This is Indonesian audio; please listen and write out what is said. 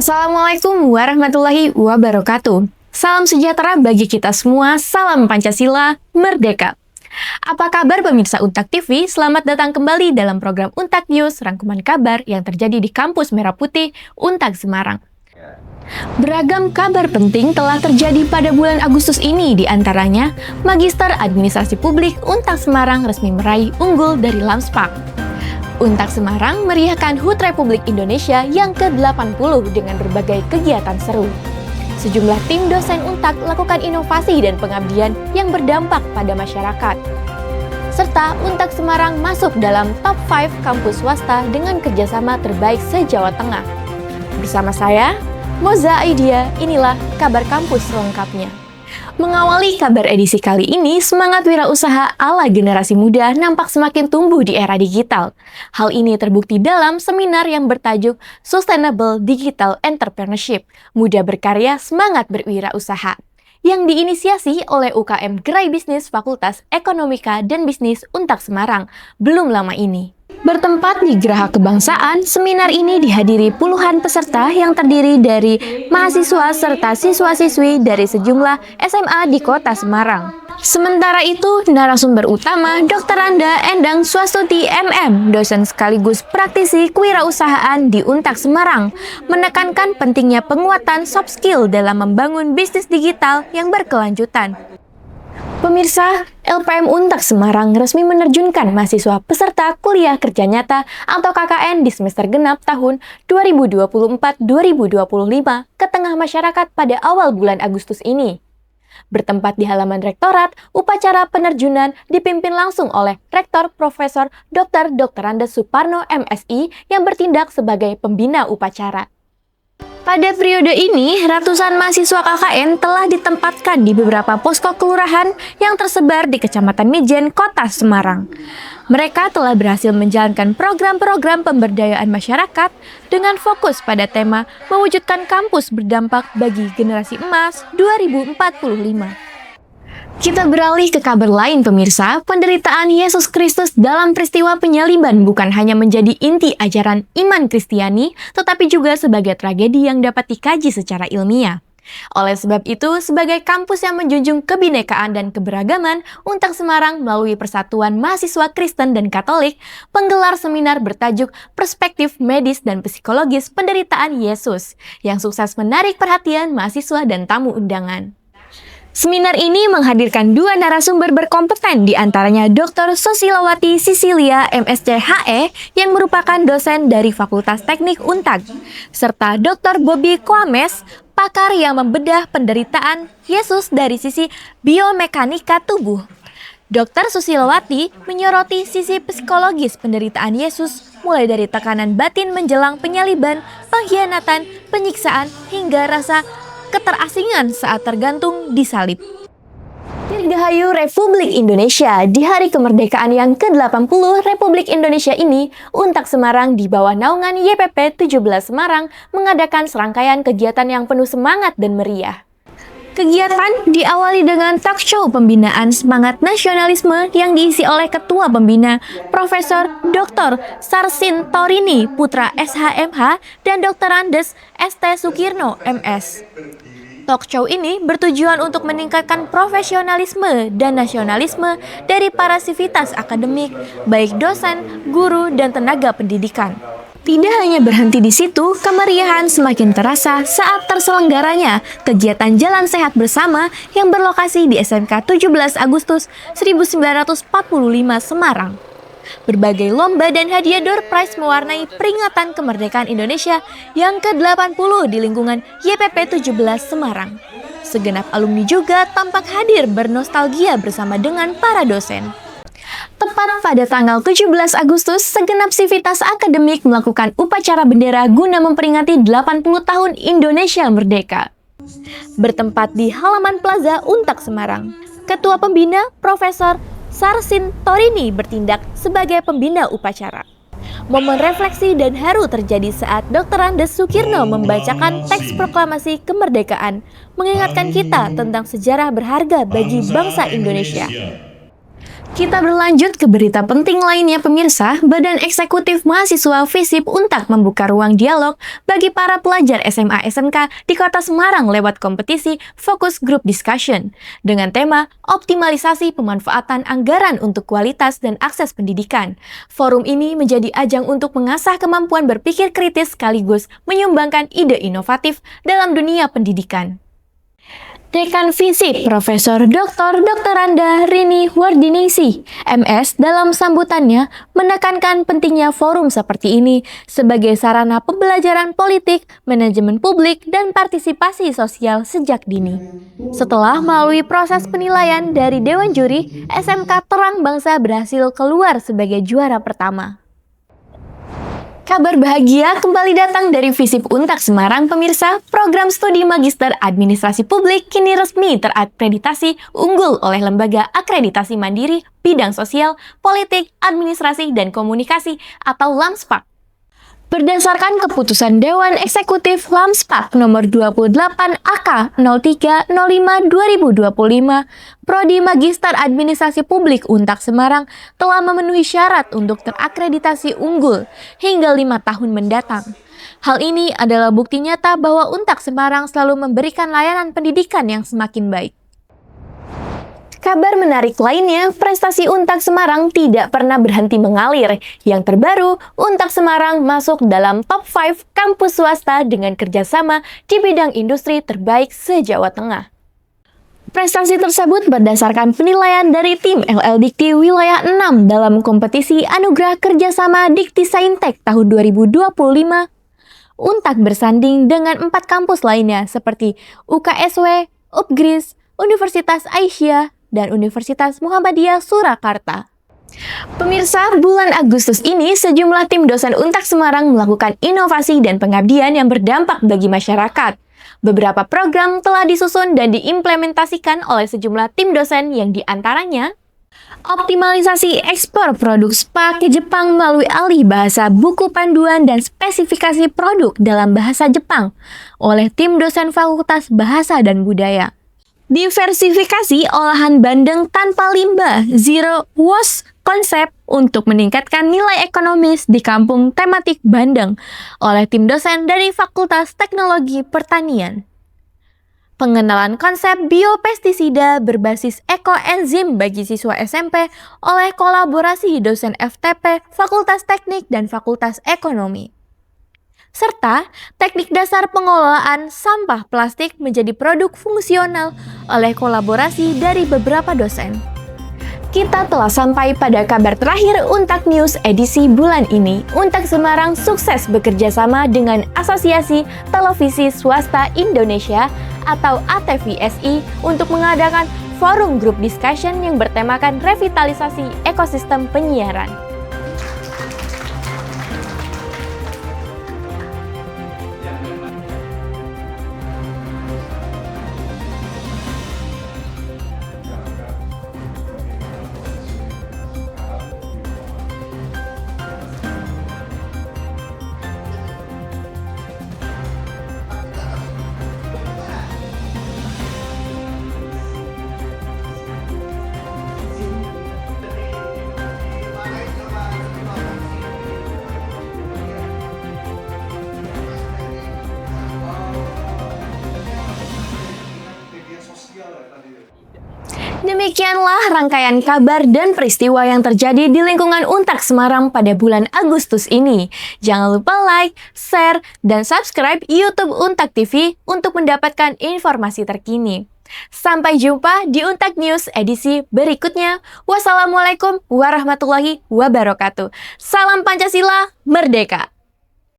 Assalamualaikum warahmatullahi wabarakatuh. Salam sejahtera bagi kita semua, salam Pancasila, merdeka. Apa kabar pemirsa Untak TV? Selamat datang kembali dalam program Untak News, rangkuman kabar yang terjadi di Kampus Merah Putih, Untak Semarang. Beragam kabar penting telah terjadi pada bulan Agustus ini, di antaranya Magister Administrasi Publik Untak Semarang resmi meraih unggul dari Lamspak. Untak Semarang meriahkan HUT Republik Indonesia yang ke-80 dengan berbagai kegiatan seru. Sejumlah tim dosen Untak lakukan inovasi dan pengabdian yang berdampak pada masyarakat. Serta Untak Semarang masuk dalam top 5 kampus swasta dengan kerjasama terbaik se-Jawa Tengah. Bersama saya, Moza Aidia, inilah kabar kampus lengkapnya. Mengawali kabar edisi kali ini, semangat wirausaha ala generasi muda nampak semakin tumbuh di era digital. Hal ini terbukti dalam seminar yang bertajuk Sustainable Digital Entrepreneurship, Muda Berkarya Semangat Berwirausaha, yang diinisiasi oleh UKM Gerai Bisnis Fakultas Ekonomika dan Bisnis Untak Semarang belum lama ini. Bertempat di Geraha Kebangsaan, seminar ini dihadiri puluhan peserta yang terdiri dari mahasiswa serta siswa-siswi dari sejumlah SMA di kota Semarang. Sementara itu, narasumber utama Dr. Anda Endang Swastuti MM, dosen sekaligus praktisi kewirausahaan di Untak Semarang, menekankan pentingnya penguatan soft skill dalam membangun bisnis digital yang berkelanjutan. Pemirsa, LPM Untak Semarang resmi menerjunkan mahasiswa peserta kuliah kerja nyata atau KKN di semester genap tahun 2024-2025 ke tengah masyarakat pada awal bulan Agustus ini. Bertempat di halaman rektorat, upacara penerjunan dipimpin langsung oleh Rektor Profesor Dr. Andes Suparno MSI yang bertindak sebagai pembina upacara. Pada periode ini, ratusan mahasiswa KKN telah ditempatkan di beberapa posko kelurahan yang tersebar di Kecamatan Mijen, Kota Semarang. Mereka telah berhasil menjalankan program-program pemberdayaan masyarakat dengan fokus pada tema mewujudkan kampus berdampak bagi generasi emas 2045. Kita beralih ke kabar lain pemirsa, penderitaan Yesus Kristus dalam peristiwa penyaliban bukan hanya menjadi inti ajaran iman Kristiani, tetapi juga sebagai tragedi yang dapat dikaji secara ilmiah. Oleh sebab itu, sebagai kampus yang menjunjung kebinekaan dan keberagaman, Untak Semarang melalui Persatuan Mahasiswa Kristen dan Katolik menggelar seminar bertajuk Perspektif Medis dan Psikologis Penderitaan Yesus, yang sukses menarik perhatian mahasiswa dan tamu undangan. Seminar ini menghadirkan dua narasumber berkompeten, di antaranya Dr. Susilawati Sisilia MSc HE yang merupakan dosen dari Fakultas Teknik Untak, serta Dr. Bobby Koames, pakar yang membedah penderitaan Yesus dari sisi biomekanika tubuh. Dr. Susilawati menyoroti sisi psikologis penderitaan Yesus, mulai dari tekanan batin menjelang penyaliban, pengkhianatan, penyiksaan, hingga rasa keterasingan saat tergantung di salib. Dirgahayu Republik Indonesia, di hari kemerdekaan yang ke-80 Republik Indonesia ini, Untak Semarang di bawah naungan YPP 17 Semarang mengadakan serangkaian kegiatan yang penuh semangat dan meriah. Kegiatan diawali dengan talk show pembinaan semangat nasionalisme yang diisi oleh Ketua Pembina Profesor Dr. Sarsin Torini Putra SHMH dan Dr. Andes ST Sukirno MS. Talk show ini bertujuan untuk meningkatkan profesionalisme dan nasionalisme dari para sivitas akademik, baik dosen, guru, dan tenaga pendidikan. Tidak hanya berhenti di situ, kemeriahan semakin terasa saat terselenggaranya kegiatan Jalan Sehat Bersama yang berlokasi di SMK 17 Agustus 1945 Semarang. Berbagai lomba dan hadiah door prize mewarnai peringatan kemerdekaan Indonesia yang ke-80 di lingkungan YPP 17 Semarang. Segenap alumni juga tampak hadir bernostalgia bersama dengan para dosen. Tepat pada tanggal 17 Agustus, segenap sivitas akademik melakukan upacara bendera guna memperingati 80 tahun Indonesia Merdeka. Bertempat di halaman Plaza Untak Semarang, Ketua Pembina Profesor Sarsin Torini bertindak sebagai pembina upacara. Momen refleksi dan haru terjadi saat Dr. Andes Sukirno membacakan teks proklamasi kemerdekaan, mengingatkan kita tentang sejarah berharga bagi bangsa Indonesia. Kita berlanjut ke berita penting lainnya pemirsa. Badan Eksekutif Mahasiswa FISIP Untak membuka ruang dialog bagi para pelajar SMA SMK di Kota Semarang lewat kompetisi Focus Group Discussion dengan tema optimalisasi pemanfaatan anggaran untuk kualitas dan akses pendidikan. Forum ini menjadi ajang untuk mengasah kemampuan berpikir kritis sekaligus menyumbangkan ide inovatif dalam dunia pendidikan. Dekan FISIP, Profesor Dr. Anda Rini Wardinisi, MS, dalam sambutannya menekankan pentingnya forum seperti ini sebagai sarana pembelajaran politik, manajemen publik, dan partisipasi sosial sejak dini. Setelah melalui proses penilaian dari Dewan Juri, SMK Terang Bangsa berhasil keluar sebagai juara pertama. Kabar bahagia kembali datang dari FISIP Untak Semarang, pemirsa. Program studi Magister Administrasi Publik kini resmi terakreditasi unggul oleh Lembaga Akreditasi Mandiri Bidang Sosial, Politik, Administrasi, dan Komunikasi atau LAMSPAK. Berdasarkan keputusan Dewan Eksekutif LAMSPAK nomor 28 AK 0305/2025, Prodi Magister Administrasi Publik Untak Semarang telah memenuhi syarat untuk terakreditasi unggul hingga 5 tahun mendatang. Hal ini adalah bukti nyata bahwa Untak Semarang selalu memberikan layanan pendidikan yang semakin baik. Kabar menarik lainnya, prestasi Untak Semarang tidak pernah berhenti mengalir. Yang terbaru, Untak Semarang masuk dalam top 5 kampus swasta dengan kerjasama di bidang industri terbaik se-Jawa Tengah. Prestasi tersebut berdasarkan penilaian dari tim LL Dikti Wilayah 6 dalam kompetisi Anugerah Kerjasama Dikti Saintek tahun 2025. Untak bersanding dengan 4 kampus lainnya seperti UKSW, UPGRIS, Universitas Aisyah, dan Universitas Muhammadiyah Surakarta. Pemirsa, bulan Agustus ini sejumlah tim dosen Untak Semarang melakukan inovasi dan pengabdian yang berdampak bagi masyarakat. Beberapa program telah disusun dan diimplementasikan oleh sejumlah tim dosen yang diantaranya optimalisasi ekspor produk spa ke Jepang melalui alih bahasa buku panduan dan spesifikasi produk dalam bahasa Jepang oleh tim dosen Fakultas Bahasa dan Budaya. Diversifikasi olahan bandeng tanpa limbah Zero Waste konsep untuk meningkatkan nilai ekonomis di kampung tematik Bandeng oleh tim dosen dari Fakultas Teknologi Pertanian. Pengenalan konsep biopestisida berbasis ekoenzim bagi siswa SMP oleh kolaborasi dosen FTP, Fakultas Teknik, dan Fakultas Ekonomi. Serta teknik dasar pengelolaan sampah plastik menjadi produk fungsional oleh kolaborasi dari beberapa dosen. Kita telah sampai pada kabar terakhir Untak News edisi bulan ini. Untak Semarang sukses bekerja sama dengan Asosiasi Televisi Swasta Indonesia atau ATVSI untuk mengadakan forum group discussion yang bertemakan revitalisasi ekosistem penyiaran. Demikianlah rangkaian kabar dan peristiwa yang terjadi di lingkungan Untak Semarang pada bulan Agustus ini. Jangan lupa like, share, dan subscribe YouTube Untak TV untuk mendapatkan informasi terkini. Sampai jumpa di Untak News edisi berikutnya. Wassalamualaikum warahmatullahi wabarakatuh. Salam Pancasila, Merdeka!